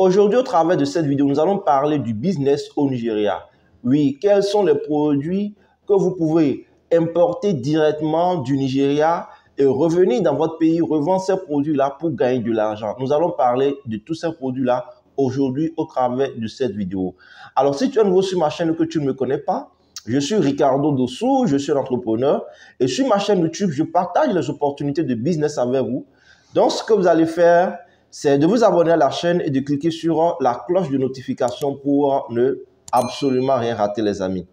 Aujourd'hui, au travers de cette vidéo, nous allons parler du business au Nigeria. Oui, quels sont les produits que vous pouvez importer directement du Nigeria et revenir dans votre pays, revendre ces produits-là pour gagner de l'argent. Nous allons parler de tous ces produits-là aujourd'hui au travers de cette vidéo. Alors, si tu es nouveau sur ma chaîne et que tu ne me connais pas, je suis Ricardo Dossou, je suis un entrepreneur et sur ma chaîne YouTube, je partage les opportunités de business avec vous. Donc, ce que vous allez faire, c'est de vous abonner à la chaîne et de cliquer sur la cloche de notification pour ne absolument rien rater, les amis.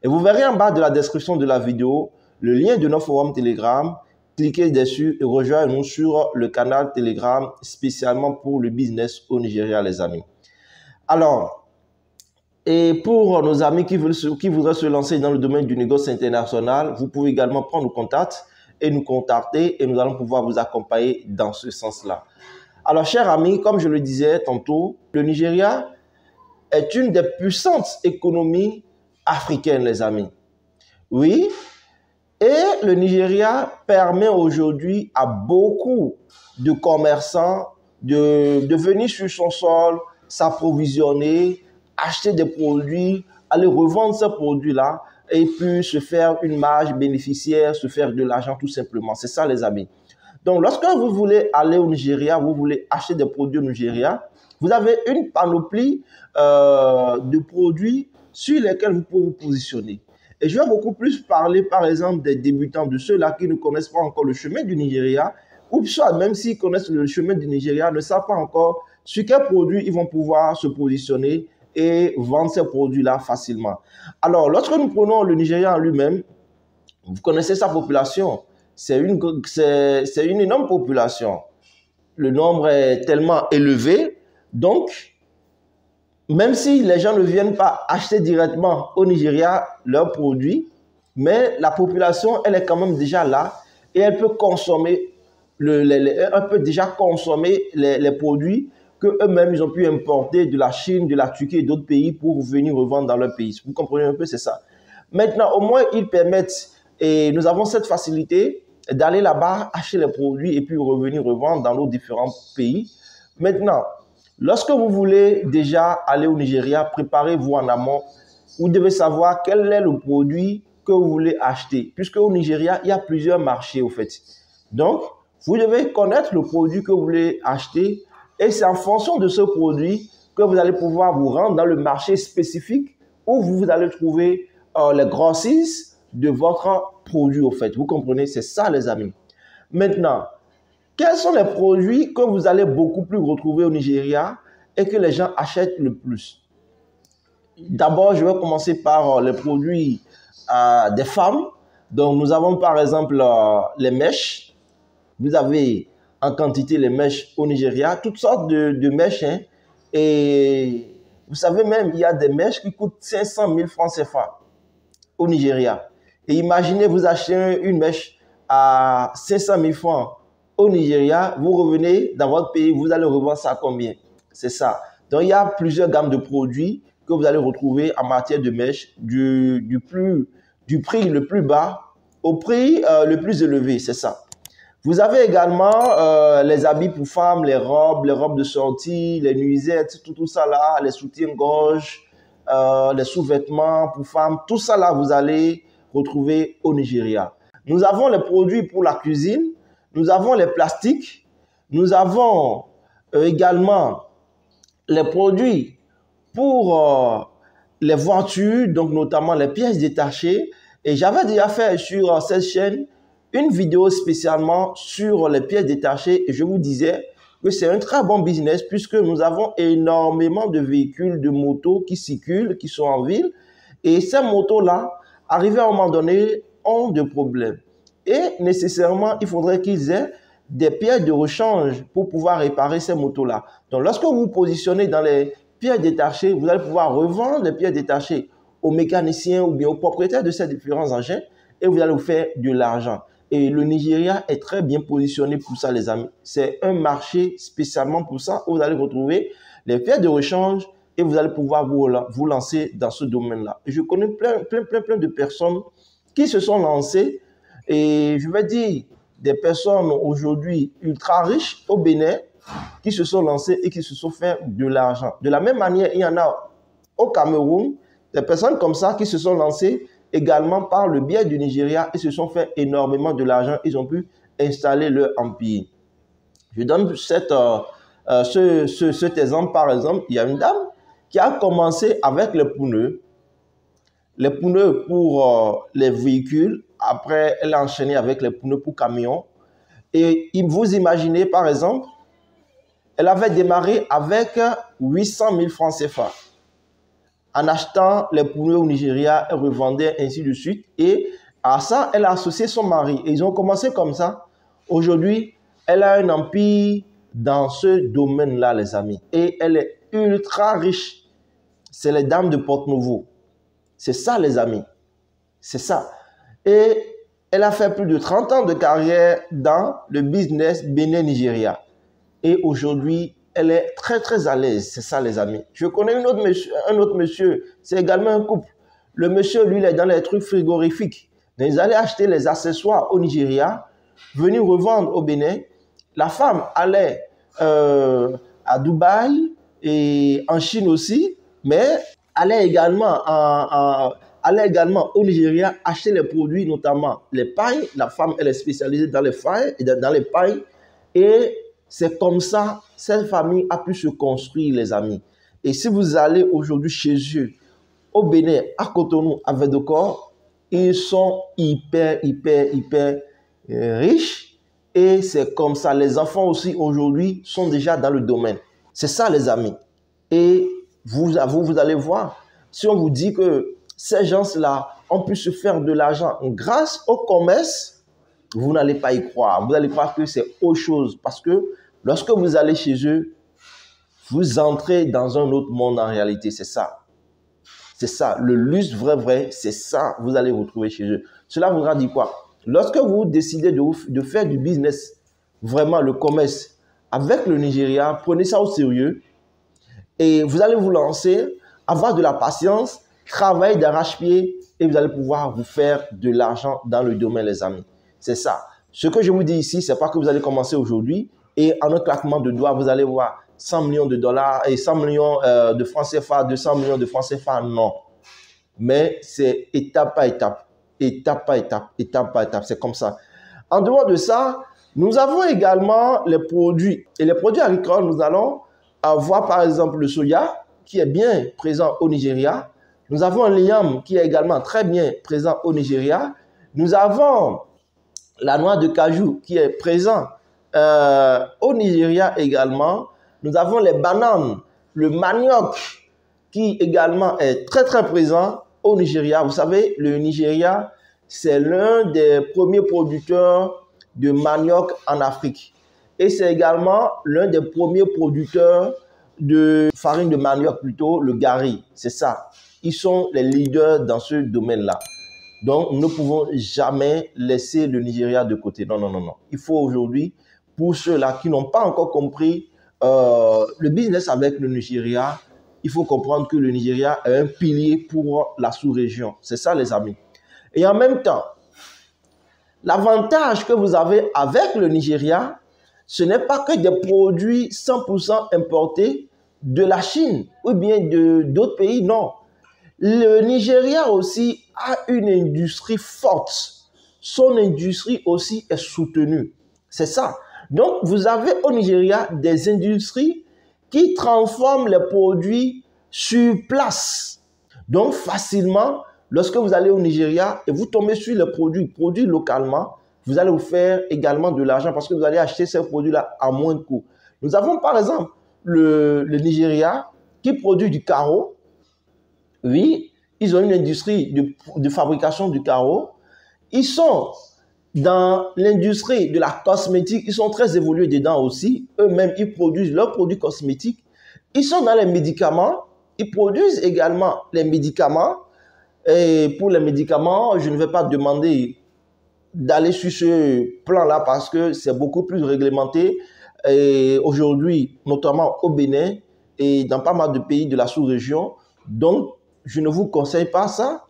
Et vous verrez en bas de la description de la vidéo le lien de notre forum Telegram. Cliquez dessus et rejoignez-nous sur le canal Telegram spécialement pour le business au Nigeria, les amis. Alors, et pour nos amis qui voudraient se lancer dans le domaine du négoce international, vous pouvez également prendre contact et nous contacter et nous allons pouvoir vous accompagner dans ce sens-là. Alors, chers amis, comme je le disais tantôt, le Nigeria est une des puissantes économies africaines, les amis. Oui, et le Nigeria permet aujourd'hui à beaucoup de commerçants de venir sur son sol, s'approvisionner, acheter des produits, aller revendre ces produits-là et puis se faire une marge bénéficiaire, se faire de l'argent tout simplement. C'est ça, les amis. Donc, lorsque vous voulez aller au Nigeria, vous voulez acheter des produits au Nigeria, vous avez une panoplie de produits sur lesquels vous pouvez vous positionner. Et je vais beaucoup plus parler, par exemple, des débutants, de ceux-là qui ne connaissent pas encore le chemin du Nigeria, ou soit même s'ils connaissent le chemin du Nigeria, ne savent pas encore sur quels produits ils vont pouvoir se positionner et vendre ces produits-là facilement. Alors, lorsque nous prenons le Nigeria en lui-même, vous connaissez sa population. C'est une énorme population. Le nombre est tellement élevé. Donc, même si les gens ne viennent pas acheter directement au Nigeria leurs produits, mais la population, elle est quand même déjà là et elle peut consommer, elle peut déjà consommer les produits qu'eux-mêmes ils ont pu importer de la Chine, de la Turquie et d'autres pays pour venir revendre dans leur pays. Vous comprenez un peu, c'est ça. Maintenant, au moins, ils permettent, et nous avons cette facilité d'aller là-bas, acheter les produits et puis revenir revendre dans nos différents pays. Maintenant, lorsque vous voulez déjà aller au Nigeria, préparez-vous en amont. Vous devez savoir quel est le produit que vous voulez acheter. Puisque au Nigeria, il y a plusieurs marchés au fait. Donc, vous devez connaître le produit que vous voulez acheter et c'est en fonction de ce produit que vous allez pouvoir vous rendre dans le marché spécifique où vous allez trouver les grossistes de votre produit au fait. Vous comprenez? C'est ça, les amis. Maintenant, quels sont les produits que vous allez beaucoup plus retrouver au Nigeria et que les gens achètent le plus? D'abord, je vais commencer par les produits des femmes. Donc, nous avons par exemple les mèches. Vous avez en quantité les mèches au Nigeria, toutes sortes de mèches. Hein. Et vous savez même, il y a des mèches qui coûtent 500 000 francs CFA au Nigeria. Et imaginez, vous achetez une mèche à 500 000 francs au Nigeria, vous revenez dans votre pays, vous allez revendre ça à combien? C'est ça. Donc, il y a plusieurs gammes de produits que vous allez retrouver en matière de mèches, du prix le plus bas au prix le plus élevé, c'est ça. Vous avez également les habits pour femmes, les robes de sortie, les nuisettes, tout ça là, les soutiens-gorge, les sous-vêtements pour femmes, tout ça là, vous allez retrouver au Nigeria. Nous avons les produits pour la cuisine, nous avons les plastiques, nous avons également les produits pour les voitures, donc notamment les pièces détachées. Et j'avais déjà fait sur cette chaîne une vidéo spécialement sur les pièces détachées et je vous disais que c'est un très bon business puisque nous avons énormément de véhicules, de motos qui circulent, qui sont en ville et ces motos-là, arrivés à un moment donné, ont des problèmes. Et nécessairement, il faudrait qu'ils aient des pièces de rechange pour pouvoir réparer ces motos-là. Donc, lorsque vous vous positionnez dans les pièces détachées, vous allez pouvoir revendre les pièces détachées aux mécaniciens ou bien aux propriétaires de ces différents engins et vous allez vous faire de l'argent. Et le Nigeria est très bien positionné pour ça, les amis. C'est un marché spécialement pour ça où vous allez retrouver les pièces de rechange et vous allez pouvoir vous lancer dans ce domaine-là. Je connais plein de personnes qui se sont lancées et je vais dire des personnes aujourd'hui ultra riches au Bénin qui se sont lancés et qui se sont fait de l'argent. De la même manière, il y en a au Cameroun, des personnes comme ça qui se sont lancées également par le biais du Nigeria et se sont fait énormément de l'argent. Ils ont pu installer leur empire. Je donne cet exemple, par exemple, il y a une dame qui a commencé avec les pneus pour les véhicules. Après, elle a enchaîné avec les pneus pour camions. Et vous imaginez, par exemple, elle avait démarré avec 800 000 francs CFA. En achetant les pneus au Nigeria, elle revendait ainsi de suite. Et à ça, elle a associé son mari. Et ils ont commencé comme ça. Aujourd'hui, elle a un empire dans ce domaine-là, les amis. Et elle est ultra riche. C'est les dames de Porte-Nouveau. C'est ça, les amis. C'est ça. Et elle a fait plus de 30 ans de carrière dans le business Bénin-Nigeria. Et aujourd'hui, elle est très, très à l'aise. C'est ça, les amis. Je connais un autre monsieur. C'est également un couple. Le monsieur, lui, il est dans les trucs frigorifiques. Donc, ils allaient acheter les accessoires au Nigeria, venir revendre au Bénin. La femme allait à Dubaï et en Chine aussi, mais allait également au Nigeria acheter les produits, notamment les pailles. La femme, elle est spécialisée dans les pailles. Et c'est comme ça, cette famille a pu se construire, les amis. Et si vous allez aujourd'hui chez eux, au Bénin, à Cotonou, à Védocor, ils sont hyper riches. Et c'est comme ça. Les enfants aussi, aujourd'hui, sont déjà dans le domaine. C'est ça, les amis. Et vous allez voir, si on vous dit que ces gens-là ont pu se faire de l'argent grâce au commerce, vous n'allez pas y croire. Vous allez croire que c'est autre chose. Parce que lorsque vous allez chez eux, vous entrez dans un autre monde en réalité. C'est ça. C'est ça. Le luxe vrai, c'est ça. Vous allez vous trouver chez eux. Cela voudra dire quoi? Lorsque vous décidez de faire du business, vraiment le commerce avec le Nigeria, prenez ça au sérieux et vous allez vous lancer, avoir de la patience, travailler d'arrache-pied et vous allez pouvoir vous faire de l'argent dans le domaine, les amis. C'est ça. Ce que je vous dis ici, c'est pas que vous allez commencer aujourd'hui et en un claquement de doigts, vous allez voir 100 millions de dollars et 100 millions de francs CFA, 200 millions de francs CFA, non. Mais c'est étape par étape. Étape par étape, c'est comme ça. En dehors de ça, nous avons également les produits. Et les produits agricoles, nous allons avoir par exemple le soya, qui est bien présent au Nigeria. Nous avons l'igname, qui est également très bien présent au Nigeria. Nous avons la noix de cajou, qui est présent au Nigeria également. Nous avons les bananes, le manioc, qui également est très très présent au Nigeria. Vous savez, le Nigeria, c'est l'un des premiers producteurs de manioc en Afrique. Et c'est également l'un des premiers producteurs de farine de manioc, plutôt le gari. C'est ça. Ils sont les leaders dans ce domaine-là. Donc, nous ne pouvons jamais laisser le Nigeria de côté. Non, non, non, non. Il faut aujourd'hui, pour ceux-là qui n'ont pas encore compris le business avec le Nigeria, il faut comprendre que le Nigeria est un pilier pour la sous-région. C'est ça, les amis. Et en même temps, l'avantage que vous avez avec le Nigeria, ce n'est pas que des produits 100% importés de la Chine ou bien d'autres pays, non. Le Nigeria aussi a une industrie forte. Son industrie aussi est soutenue. C'est ça. Donc, vous avez au Nigeria des industries qui transforment les produits sur place. Donc, facilement, lorsque vous allez au Nigeria et vous tombez sur les produits localement, vous allez vous faire également de l'argent parce que vous allez acheter ces produits-là à moins de coût. Nous avons par exemple le Nigeria qui produit du carreau. Oui, ils ont une industrie de fabrication du carreau. Ils sont dans l'industrie de la cosmétique, ils sont très évolués dedans aussi. Eux-mêmes, ils produisent leurs produits cosmétiques. Ils sont dans les médicaments. Ils produisent également les médicaments. Et pour les médicaments, je ne vais pas demander d'aller sur ce plan-là parce que c'est beaucoup plus réglementé. Et aujourd'hui, notamment au Bénin et dans pas mal de pays de la sous-région. Donc, je ne vous conseille pas ça.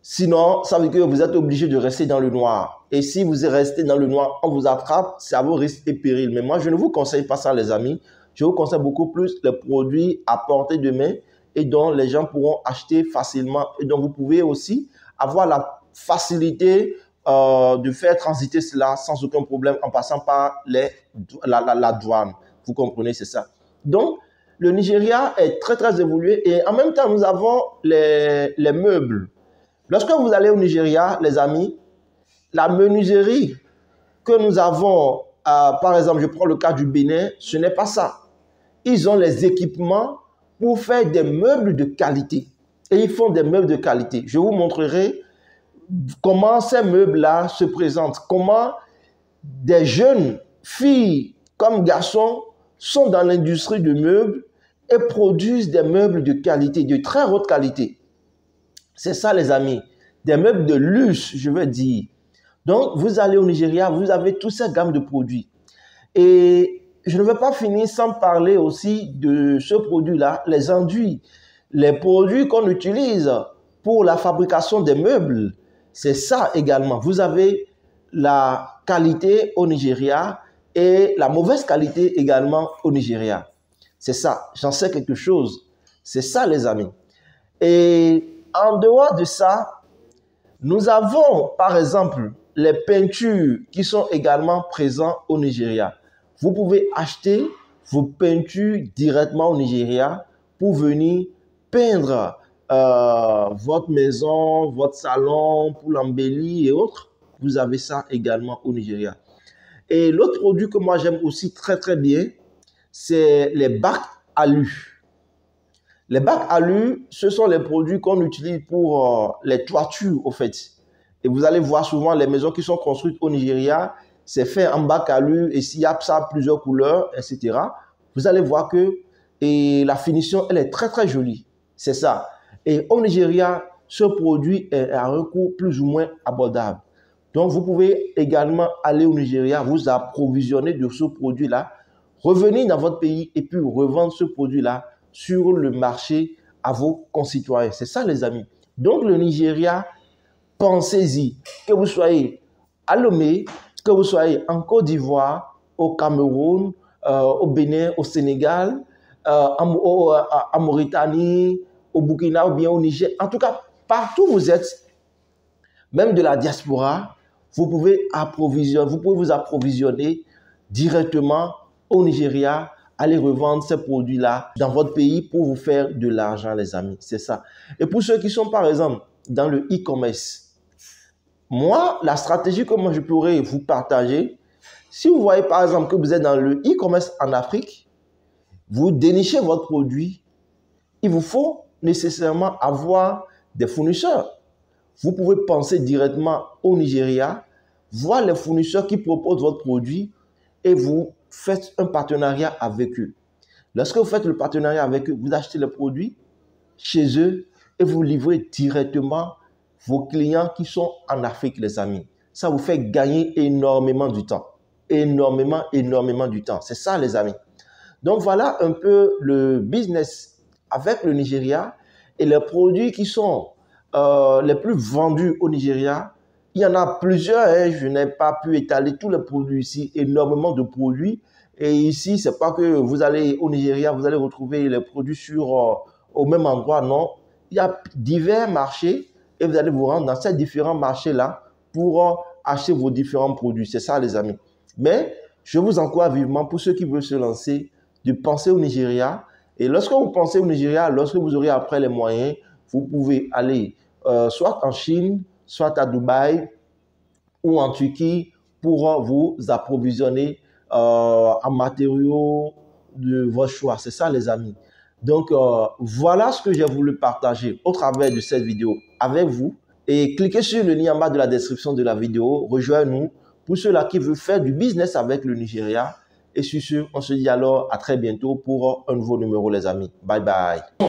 Sinon, ça veut dire que vous êtes obligé de rester dans le noir. Et si vous restez dans le noir, on vous attrape, c'est à vos risques et périls. Mais moi, je ne vous conseille pas ça, les amis. Je vous conseille beaucoup plus les produits à portée de main et dont les gens pourront acheter facilement et dont vous pouvez aussi avoir la facilité de faire transiter cela sans aucun problème en passant par la douane. Vous comprenez, c'est ça. Donc, le Nigeria est très, très évolué et en même temps, nous avons les meubles. Lorsque vous allez au Nigeria, les amis, la menuiserie que nous avons, par exemple, je prends le cas du Bénin, ce n'est pas ça. Ils ont les équipements pour faire des meubles de qualité. Et ils font des meubles de qualité. Je vous montrerai comment ces meubles-là se présentent, comment des jeunes filles comme garçons sont dans l'industrie de meubles et produisent des meubles de qualité, de très haute qualité. C'est ça, les amis. Des meubles de luxe, je veux dire. Donc, vous allez au Nigeria, vous avez toutes ces gammes de produits. Et je ne vais pas finir sans parler aussi de ce produit-là, les enduits. Les produits qu'on utilise pour la fabrication des meubles, c'est ça également. Vous avez la qualité au Nigeria et la mauvaise qualité également au Nigeria. C'est ça, j'en sais quelque chose. C'est ça, les amis. Et en dehors de ça, nous avons, par exemple, les peintures qui sont également présentes au Nigeria. Vous pouvez acheter vos peintures directement au Nigeria pour venir peindre votre maison, votre salon, pour l'embellir et autres. Vous avez ça également au Nigeria. Et l'autre produit que moi j'aime aussi très très bien, c'est les bacs alu. Les bacs alu, ce sont les produits qu'on utilise pour les toitures, au fait. Et vous allez voir souvent les maisons qui sont construites au Nigeria, c'est fait en bac alu, et s'il y a ça, plusieurs couleurs, etc. Vous allez voir que la finition, elle est très très jolie. C'est ça. Et au Nigeria, ce produit est à un coût plus ou moins abordable. Donc, vous pouvez également aller au Nigeria, vous approvisionner de ce produit-là, revenir dans votre pays et puis revendre ce produit-là sur le marché à vos concitoyens. C'est ça, les amis. Donc, le Nigeria, pensez-y. Que vous soyez à Lomé, que vous soyez en Côte d'Ivoire, au Cameroun, au Bénin, au Sénégal, en Mauritanie, au Burkina ou bien au Niger. En tout cas, partout où vous êtes, même de la diaspora, vous pouvez vous approvisionner directement au Nigeria, aller revendre ces produits-là dans votre pays pour vous faire de l'argent, les amis. C'est ça. Et pour ceux qui sont, par exemple, dans le e-commerce, moi, la stratégie que moi je pourrais vous partager, si vous voyez par exemple que vous êtes dans le e-commerce en Afrique, vous dénichez votre produit, il vous faut nécessairement avoir des fournisseurs. Vous pouvez penser directement au Nigeria, voir les fournisseurs qui proposent votre produit et vous faites un partenariat avec eux. Lorsque vous faites le partenariat avec eux, vous achetez les produits chez eux et vous livrez directement vos clients qui sont en Afrique, les amis. Ça vous fait gagner énormément du temps. Énormément du temps. C'est ça, les amis. Donc, voilà un peu le business avec le Nigeria et les produits qui sont les plus vendus au Nigeria. Il y en a plusieurs, hein. Je n'ai pas pu étaler tous les produits ici, énormément de produits. Et ici, c'est pas que vous allez au Nigeria, vous allez retrouver les produits au même endroit, non. Il y a divers marchés et vous allez vous rendre dans ces différents marchés-là pour acheter vos différents produits. C'est ça, les amis. Mais je vous encourage vivement, pour ceux qui veulent se lancer, de penser au Nigeria. Et lorsque vous pensez au Nigeria, lorsque vous aurez après les moyens, vous pouvez aller soit en Chine, soit à Dubaï ou en Turquie pour vous approvisionner en matériaux de votre choix. C'est ça, les amis. Donc, voilà ce que j'ai voulu partager au travers de cette vidéo avec vous. Et cliquez sur le lien en bas de la description de la vidéo. Rejoignez-nous pour ceux-là qui veulent faire du business avec le Nigeria. Et sur ce, on se dit alors à très bientôt pour un nouveau numéro, les amis. Bye bye.